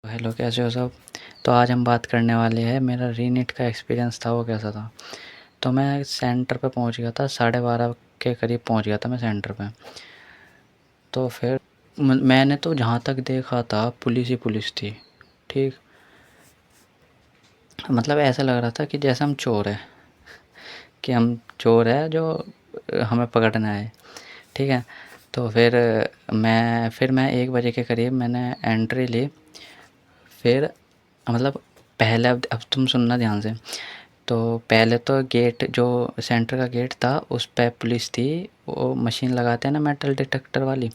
Hello, कैसे हो सब। तो आज हम बात करने वाले हैं मेरा रीनीट का एक्सपीरियंस था वो कैसा था। तो मैं सेंटर पे पहुंच गया था, 12:30 के करीब पहुंच गया था मैं सेंटर पे। तो फिर मैंने तो जहाँ तक देखा था पुलिस ही पुलिस थी। ठीक, मतलब ऐसा लग रहा था कि जैसे हम चोर हैं, कि हम चोर हैं जो हमें पकड़ना है। ठीक है। तो फिर मैं 1 बजे के करीब मैंने एंट्री ली। फिर मतलब पहले, अब तुम सुनना ध्यान से। तो पहले तो गेट, जो सेंटर का गेट था उस पे पुलिस थी। वो मशीन लगाते हैं ना मेटल डिटेक्टर वाली,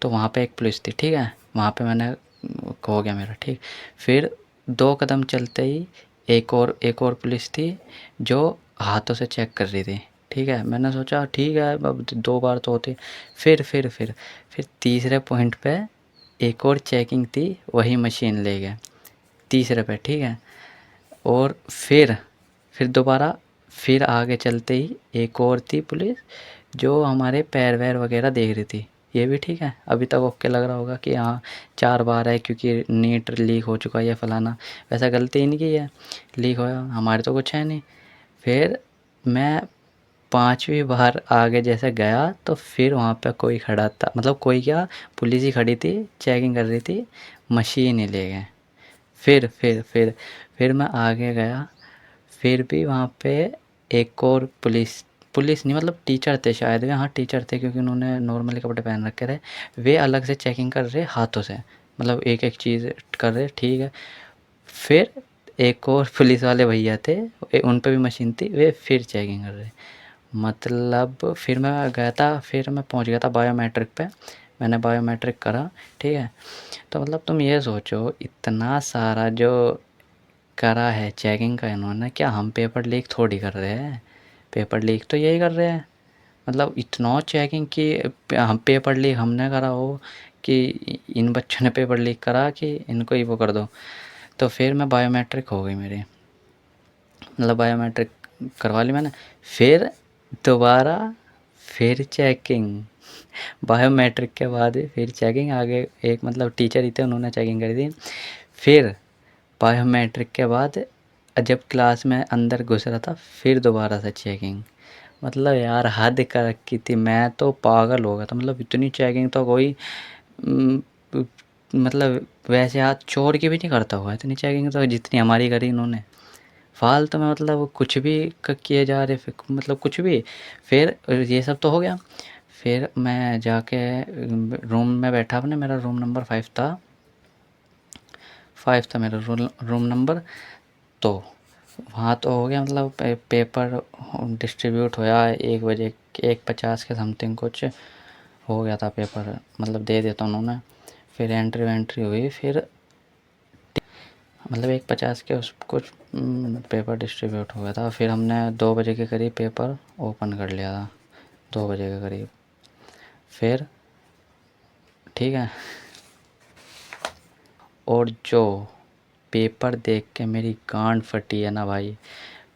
तो वहाँ पे एक पुलिस थी। ठीक है, वहाँ पे मैंने हो गया मेरा। ठीक, फिर 2 कदम चलते ही एक और पुलिस थी जो हाथों से चेक कर रही थी। ठीक है, मैंने सोचा ठीक है अब 2 बार तो होती। फिर तीसरे पॉइंट पे एक और चेकिंग थी, वही मशीन ले गए तीसरे पे। ठीक है, और फिर दोबारा, फिर आगे चलते ही एक और थी पुलिस जो हमारे पैर वैर वगैरह देख रही थी। ये भी ठीक है, अभी तक ओके लग रहा होगा कि हाँ 4 बार है क्योंकि नीट लीक हो चुका है या फलाना। वैसा गलती नहीं की है, लीक होया हमारे तो कुछ है नहीं। फिर मैं 5वीं बार आगे जैसे गया तो फिर वहाँ पे कोई खड़ा था, मतलब कोई क्या, पुलिस ही खड़ी थी, चेकिंग कर रही थी, मशीन ही ले गए। फिर मैं आगे गया, फिर भी वहाँ पे एक और पुलिस, पुलिस नहीं मतलब टीचर थे शायद वे, हाँ टीचर थे क्योंकि उन्होंने नॉर्मली कपड़े पहन रखे थे। वे अलग से चेकिंग कर रहे हाथों से, मतलब एक एक चीज़ कर रहे। ठीक है, फिर एक और पुलिस वाले भैया थे, उन पे भी मशीन थी, वे फिर चेकिंग कर रहे। मतलब फिर मैं गया था, फिर मैं पहुँच गया था बायोमेट्रिक पे। मैंने बायोमेट्रिक करा। ठीक है, तो मतलब तुम ये सोचो इतना सारा जो करा है चेकिंग का इन्होंने, क्या हम पेपर लीक थोड़ी कर रहे हैं। पेपर लीक तो यही कर रहे हैं, मतलब इतना चेकिंग कि हम पेपर लीक हमने करा हो कि इन बच्चों ने पेपर लीक करा कि इनको ही वो कर दो। तो फिर मैं बायोमेट्रिक हो गई मेरी, मतलब बायोमेट्रिक करवा ली मैंने। फिर दोबारा फिर चेकिंग, बायोमेट्रिक के बाद फिर चेकिंग आगे, एक मतलब टीचर ही थे उन्होंने चेकिंग करी थी। फिर बायोमेट्रिक के बाद जब क्लास में अंदर घुस रहा था फिर दोबारा से चेकिंग। मतलब यार हद कर रखी थी, मैं तो पागल हो गया था। मतलब इतनी चेकिंग तो कोई उम, मतलब वैसे हाथ चोर की भी नहीं करता होगा इतनी चेकिंग तो जितनी हमारी करी इन्होंने। फालतू में मतलब कुछ भी किए जा रहे, फिर मतलब कुछ भी। फिर ये सब तो हो गया। फिर मैं जाके रूम में बैठा अपने, मेरा रूम नंबर 5 था मेरा रूम नंबर। तो वहाँ तो हो गया, मतलब पेपर डिस्ट्रीब्यूट होया 1 बजे, 1:50 के समथिंग कुछ हो गया था पेपर, मतलब दे देता उन्होंने। फिर एंट्री वेंट्री हुई, फिर मतलब 1:50 के उस कुछ पेपर डिस्ट्रीब्यूट हो गया था। फिर हमने 2 बजे के करीब पेपर ओपन कर लिया था, 2 बजे के करीब। फिर ठीक है, और जो पेपर देख के मेरी गांड फटी है ना भाई,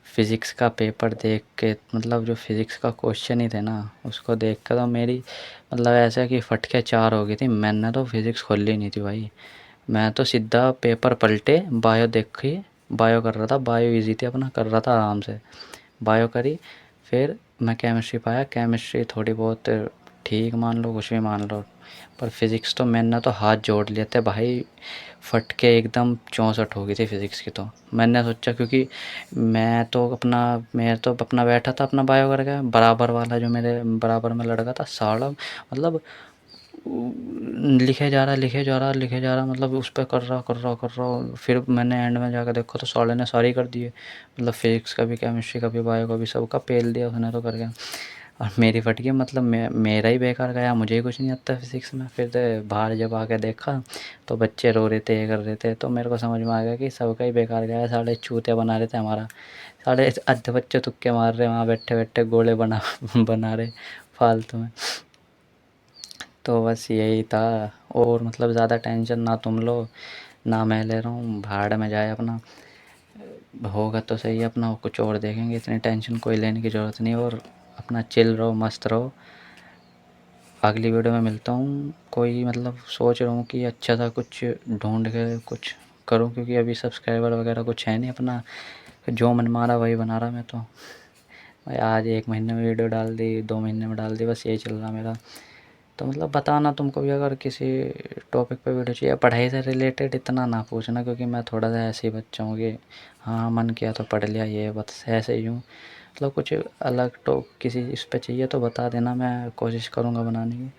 फ़िज़िक्स का पेपर देख के, मतलब जो फ़िज़िक्स का क्वेश्चन ही थे ना उसको देख कर तो मेरी मतलब ऐसा कि फट के चार हो गई थी। मैंने तो फ़िज़िक्स खोली नहीं थी भाई, मैं तो सीधा पेपर पलटे, बायो देखी, बायो कर रहा था, बायो इजी थी अपना, कर रहा था आराम से, बायो करी। फिर मैं केमिस्ट्री पाया, केमिस्ट्री थोड़ी बहुत ठीक मान लो, कुछ भी मान लो, पर फिज़िक्स तो मैंने तो हाथ जोड़ लिए थे भाई, फट के एकदम 64 हो गई थी फिज़िक्स की। तो मैंने सोचा क्योंकि मैं तो अपना बैठा था अपना बायो करके, बराबर वाला जो मेरे बराबर में लड़का था साला, मतलब लिखे जा रहा, मतलब उस पर कर रहा। फिर मैंने एंड में जाकर देखा तो साले ने सारी कर दिए, मतलब फिजिक्स का भी, केमिस्ट्री का भी, बायो का भी, सबका पेल दिया उसने तो करके। और मेरी फट गई, मतलब मेरा ही बेकार गया, मुझे ही कुछ नहीं आता फिजिक्स में। फिर तो बाहर जब आके देखा तो बच्चे रो रहे थे, ये कर रहे थे, तो मेरे को समझ में आ गया कि सबका ही बेकार गया है, साले चूतिया बना रहे थे हमारा। साले अद्धे बच्चे तुक्के मार रहे वहाँ बैठे बैठे, गोले बना बना रहे फालतू में। तो बस यही था। और मतलब ज़्यादा टेंशन ना तुम लो ना मैं ले रहा हूँ, भाड़ में जाए अपना, होगा तो सही, अपना कुछ और देखेंगे, इतनी टेंशन कोई लेने की ज़रूरत नहीं। और अपना चिल रहो, मस्त रहो। अगली वीडियो में मिलता हूँ, कोई मतलब सोच रहा हूँ कि अच्छा सा कुछ ढूंढ के कुछ करूँ, क्योंकि अभी सब्सक्राइबर वगैरह कुछ है नहीं, अपना जो मन मारा वही बना रहा मैं तो। भाई आज 1 महीने में वीडियो डाल दी, 2 महीने में डाल दी, बस यही चल रहा मेरा। तो मतलब बताना, तुमको भी अगर किसी टॉपिक पे वीडियो चाहिए पढ़ाई से रिलेटेड, इतना ना पूछना, क्योंकि मैं थोड़ा सा ऐसे ही बच्चा हूँ कि हाँ मन किया तो पढ़ लिया, ये बस ऐसे ही हूँ। मतलब कुछ अलग तो किसी इस पे चाहिए तो बता देना, मैं कोशिश करूँगा बनाने की।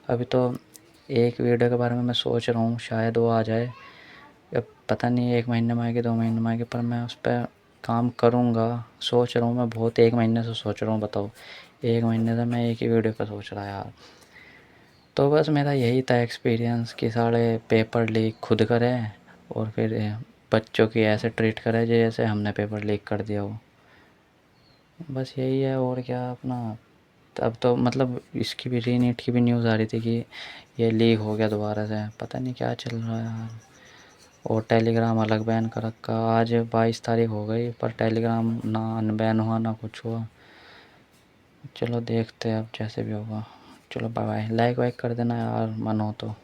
अभी तो एक वीडियो के बारे में मैं सोच रहा हूँ, शायद वो आ जाए, अब पता नहीं 1 महीने में आएगी 2 महीने में आएगी, पर मैं उस पर काम करूँगा। सोच रहा हूँ मैं बहुत, 1 महीने से सोच रहा हूँ, बताओ 1 महीने से मैं एक ही वीडियो पर सोच रहा यार। तो बस मेरा यही था एक्सपीरियंस कि साले पेपर लीक खुद करें और फिर बच्चों की ऐसे ट्रीट करें जैसे हमने पेपर लीक कर दिया हो। बस यही है, और क्या अपना। अब तो मतलब इसकी भी रीनीट की भी न्यूज़ आ रही थी कि ये लीक हो गया दोबारा से, पता नहीं क्या चल रहा है यार। और टेलीग्राम अलग बैन कर रखा। आज 22 तारीख हो गई पर टेलीग्राम ना अनबैन हुआ ना कुछ हुआ। चलो देखते हैं अब जैसे भी होगा। चलो बाय बाय, लाइक वाइक कर देना यार मन हो तो।